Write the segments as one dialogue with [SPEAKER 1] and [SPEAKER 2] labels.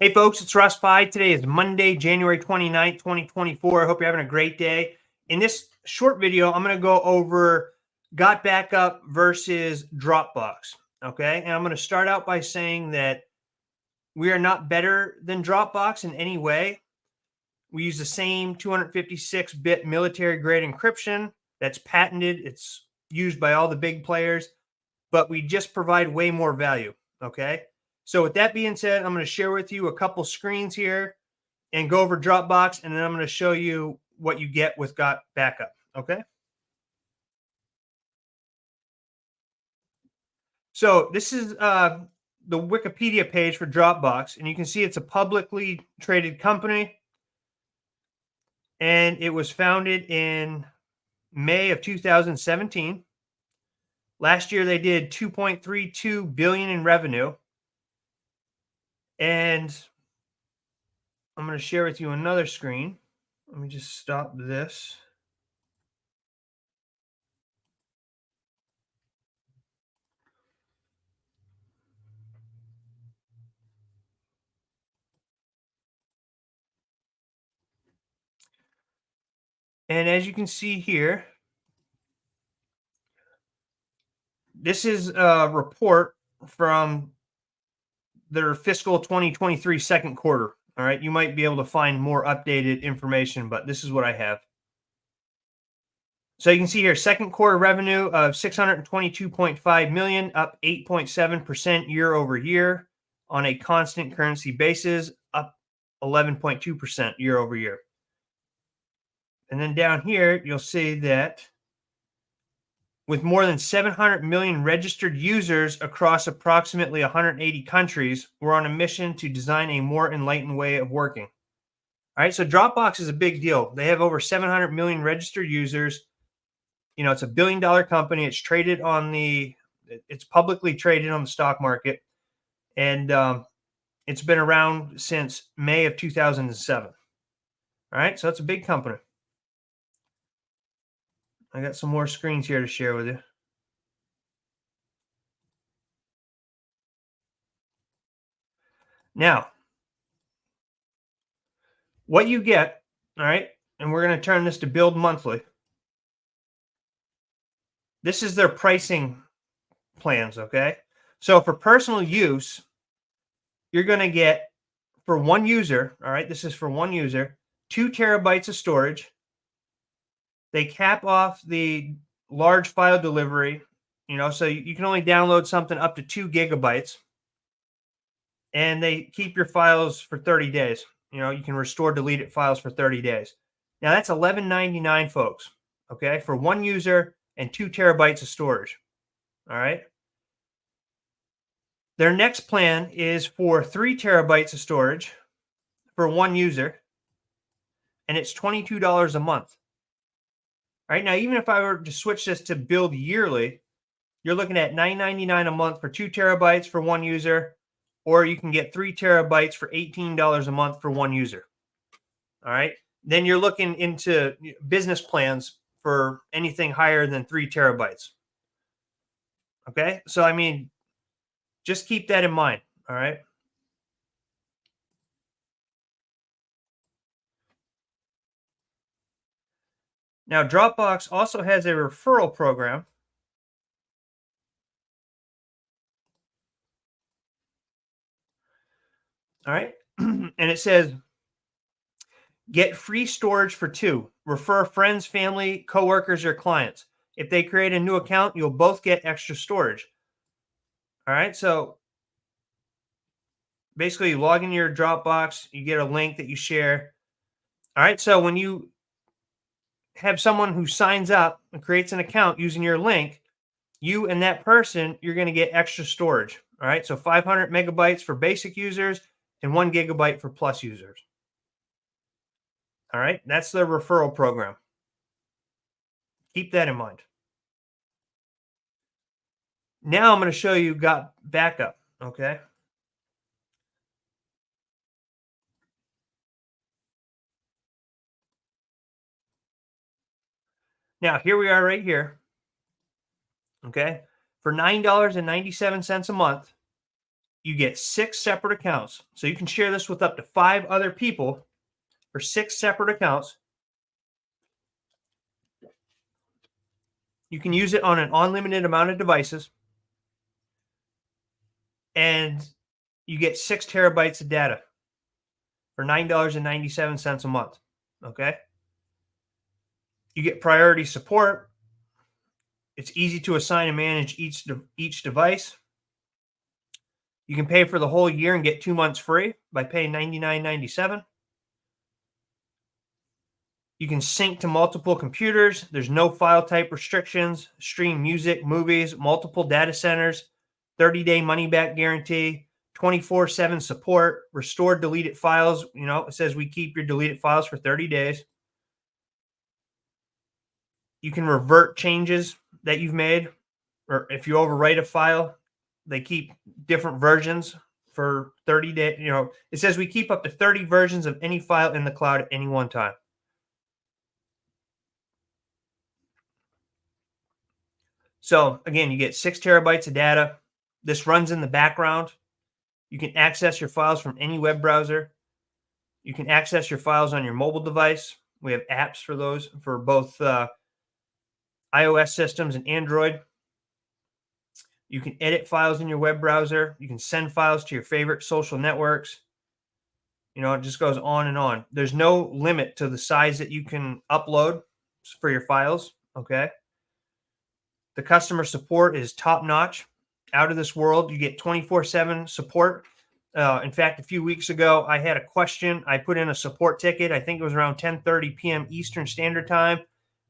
[SPEAKER 1] Hey folks, it's Russ Pie. Today is Monday, January 29th, 2024. I hope you're having a great day. In this short video, I'm going to go over GotBackup versus Dropbox. Okay. And I'm going to start out by saying that we are not better than Dropbox in any way. We use the same 256-bit military grade encryption that's patented. It's used by all the big players, but we just provide way more value. Okay. So with that being said, I'm going to share with you a couple screens here and go over Dropbox, and then I'm going to show you what you get with GotBackup. Okay. So this is the Wikipedia page for Dropbox, and you can see it's a publicly traded company, and it was founded in May of 2017. Last year they did 2.32 billion in revenue, and I'm going to share with you another screen. Let me just stop this. And as you can see here, this is a report from their fiscal 2023 second quarter. All right. You might be able to find more updated information, but this is what I have. So you can see here, second quarter revenue of 622.5 million, up 8.7% year over year on a constant currency basis, up 11.2% year over year. And then down here, you'll see that with more than 700 million registered users across approximately 180 countries, we're on a mission to design a more enlightened way of working. All right, so Dropbox is a big deal. They have over 700 million registered users. You know, it's $1 billion company. It's traded on it's publicly traded on the stock market, and it's been around since May of 2007. All right, so it's a big company. I got some more screens here to share with you. Now, what you get, all right, and we're going to turn this to build monthly. This is their pricing plans, okay? So for personal use, you're going to get, for one user, all right, this is for one user, 2 terabytes of storage. They cap off the large file delivery, you know, so you can only download something up to 2 gigabytes. And they keep your files for 30 days. You know, you can restore deleted files for 30 days. Now that's $11.99, folks, okay, for one user and 2 terabytes of storage. All right. Their next plan is for 3 terabytes of storage for one user, and it's $22 a month. All right. Now, even if I were to switch this to build yearly, you're looking at $9.99 a month for 2 terabytes for one user, or you can get 3 terabytes for $18 a month for one user. All right. Then you're looking into business plans for anything higher than 3 terabytes. Okay. So, I mean, just keep that in mind. All right. Now, Dropbox also has a referral program. All right. And it says, get free storage for 2. Refer friends, family, coworkers, or clients. If they create a new account, you'll both get extra storage. All right. So basically, you log into your Dropbox, you get a link that you share. All right. So when you have someone who signs up and creates an account using your link, you and that person, you're going to get extra storage. All right. So 500 megabytes for basic users and 1 gigabyte for plus users. All right. That's the referral program. Keep that in mind. Now I'm going to show you GotBackup. Okay. Now here we are right here. Okay. For $9.97 a month, you get 6 separate accounts. So you can share this with up to 5 other people for 6 separate accounts. You can use it on an unlimited amount of devices. And you get 6 terabytes of data for $9.97 a month. Okay. You get priority support. It's easy to assign and manage each device. You can pay for the whole year and get 2 months free by paying $99.97. You can sync to multiple computers. There's no file type restrictions. Stream music, movies, multiple data centers, 30-day money-back guarantee, 24/7 support, restore deleted files. You know, it says we keep your deleted files for 30 days. You can revert changes that you've made, or if you overwrite a file, they keep different versions for 30 days. You know, it says we keep up to 30 versions of any file in the cloud at any one time. So again, you get 6 terabytes of data. This runs in the background. You can access your files from any web browser. You can access your files on your mobile device. We have apps for those for both iOS systems and Android. You can edit files in your web browser. You can send files to your favorite social networks. You know, it just goes on and on. There's no limit to the size that you can upload for your files. Okay. The customer support is top notch, out of this world. You get 24/7 support. In fact, a few weeks ago, I had a question. I put in a support ticket. I think it was around 10:30 p.m. Eastern Standard Time.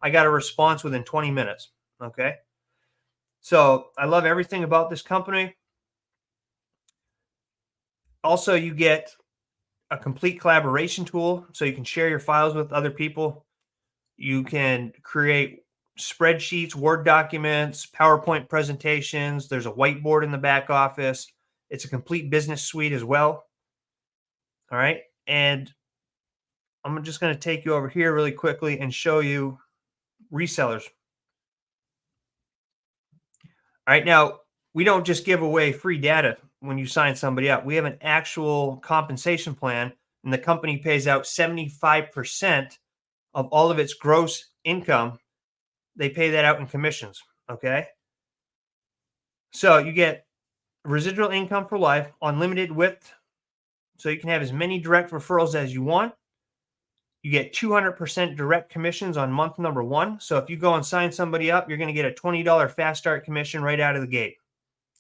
[SPEAKER 1] I got a response within 20 minutes. Okay. So I love everything about this company. Also, you get a complete collaboration tool so you can share your files with other people. You can create spreadsheets, Word documents, PowerPoint presentations. There's a whiteboard in the back office. It's a complete business suite as well. All right. And I'm just going to take you over here really quickly and show you resellers. All right. Now, we don't just give away free data when you sign somebody up. We have an actual compensation plan, and the company pays out 75% of all of its gross income. They pay that out in commissions. Okay. So you get residual income for life, unlimited width. So you can have as many direct referrals as you want. You get 200% direct commissions on month number 1. So if you go and sign somebody up, you're going to get a $20 fast start commission right out of the gate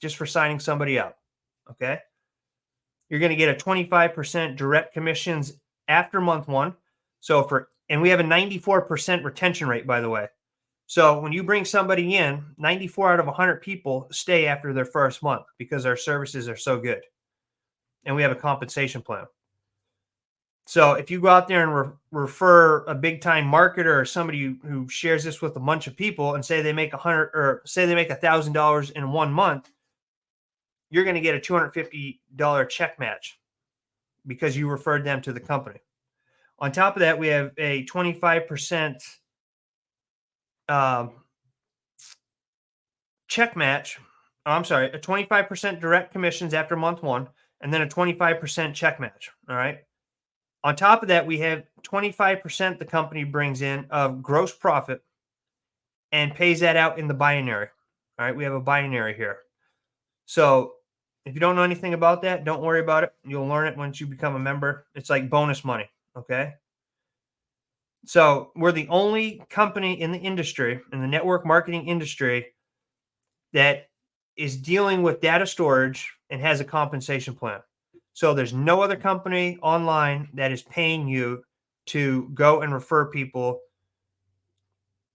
[SPEAKER 1] just for signing somebody up. Okay. You're going to get a 25% direct commissions after month 1. And we have a 94% retention rate, by the way. So when you bring somebody in, 94 out of 100 people stay after their first month because our services are so good. And we have a compensation plan. So if you go out there and refer a big time marketer or somebody who shares this with a bunch of people and say they make $1,000 in 1 month, you're going to get a $250 check match because you referred them to the company. On top of that, we have a 25% check match. A 25% direct commissions after month 1, and then a 25% check match. All right. On top of that, we have 25% the company brings in of gross profit and pays that out in the binary. All right. We have a binary here. So if you don't know anything about that, don't worry about it. You'll learn it once you become a member. It's like bonus money. Okay. So we're the only company in the industry, in the network marketing industry, that is dealing with data storage and has a compensation plan. So there's no other company online that is paying you to go and refer people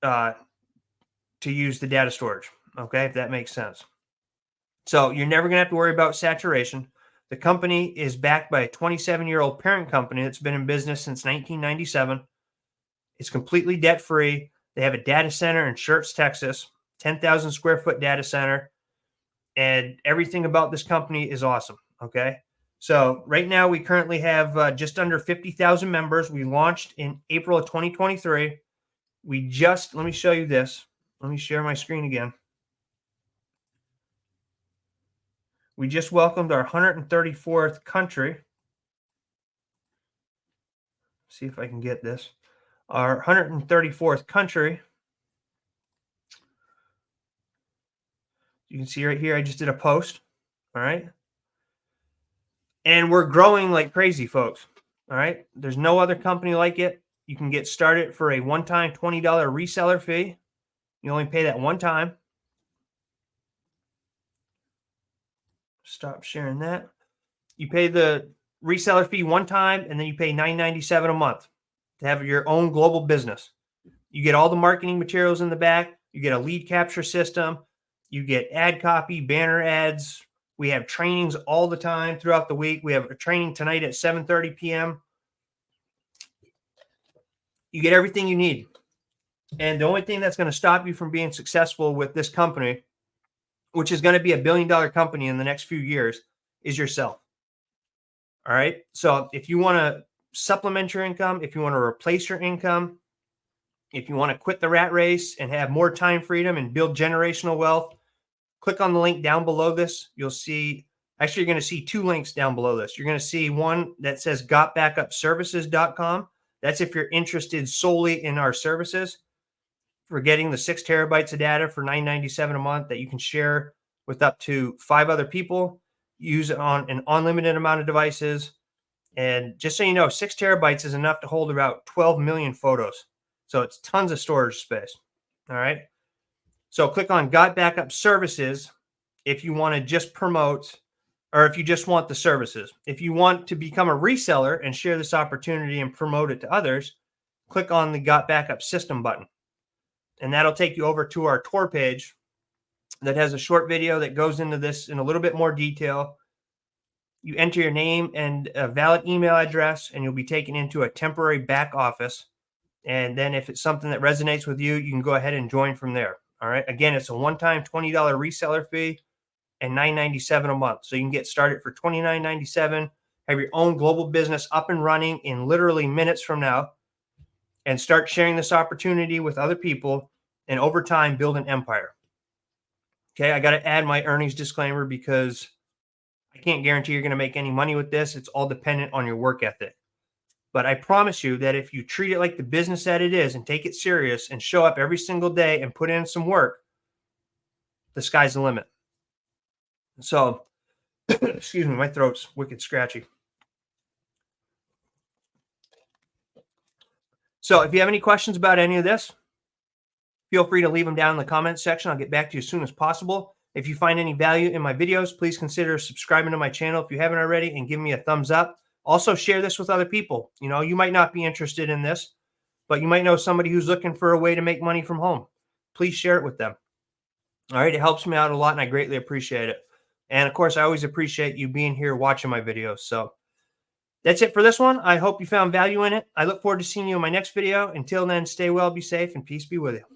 [SPEAKER 1] to use the data storage. Okay, if that makes sense. So you're never going to have to worry about saturation. The company is backed by a 27-year-old parent company that's been in business since 1997. It's completely debt-free. They have a data center in Schertz, Texas, 10,000 square foot data center. And everything about this company is awesome. Okay. So right now we currently have just under 50,000 members. We launched in April of 2023. Let me show you this. Let me share my screen again. We just welcomed our 134th country. See if I can get this. Our 134th country. You can see right here, I just did a post. All right. And we're growing like crazy, folks. All right. There's no other company like it. You can get started for a one-time $20 reseller fee. You only pay that one time. Stop sharing that. You pay the reseller fee one time, and then you pay $9.97 a month to have your own global business. You get all the marketing materials in the back. You get a lead capture system. You get ad copy, banner ads. We have trainings all the time throughout the week. We have a training tonight at 7:30 p.m. You get everything you need. And the only thing that's going to stop you from being successful with this company, which is going to be $1 billion company in the next few years, is yourself. All right. So if you want to supplement your income, if you want to replace your income, if you want to quit the rat race and have more time freedom and build generational wealth, click on the link down below this. You'll see, actually, you're going to see two links down below this. You're going to see one that says GotBackupServices.com. That's if you're interested solely in our services for getting the 6 terabytes of data for $9.97 a month that you can share with up to 5 other people, use it on an unlimited amount of devices. And just so you know, 6 terabytes is enough to hold about 12 million photos. So it's tons of storage space. All right. So click on Got Backup Services if you want to just promote, or if you just want the services. If you want to become a reseller and share this opportunity and promote it to others, click on the Got Backup System button. And that'll take you over to our tour page that has a short video that goes into this in a little bit more detail. You enter your name and a valid email address, and you'll be taken into a temporary back office. And then if it's something that resonates with you, you can go ahead and join from there. All right. Again, it's a one-time $20 reseller fee and $9.97 a month. So you can get started for $29.97, have your own global business up and running in literally minutes from now, and start sharing this opportunity with other people, and over time build an empire. Okay. I got to add my earnings disclaimer because I can't guarantee you're going to make any money with this. It's all dependent on your work ethic. But I promise you that if you treat it like the business that it is and take it serious and show up every single day and put in some work, the sky's the limit. So, excuse me, my throat's wicked scratchy. So if you have any questions about any of this, feel free to leave them down in the comments section. I'll get back to you as soon as possible. If you find any value in my videos, please consider subscribing to my channel if you haven't already and give me a thumbs up. Also, share this with other people. You know, you might not be interested in this, but you might know somebody who's looking for a way to make money from home. Please share it with them. All right. It helps me out a lot, and I greatly appreciate it. And of course, I always appreciate you being here watching my videos. So that's it for this one. I hope you found value in it. I look forward to seeing you in my next video. Until then, stay well, be safe, and peace be with you.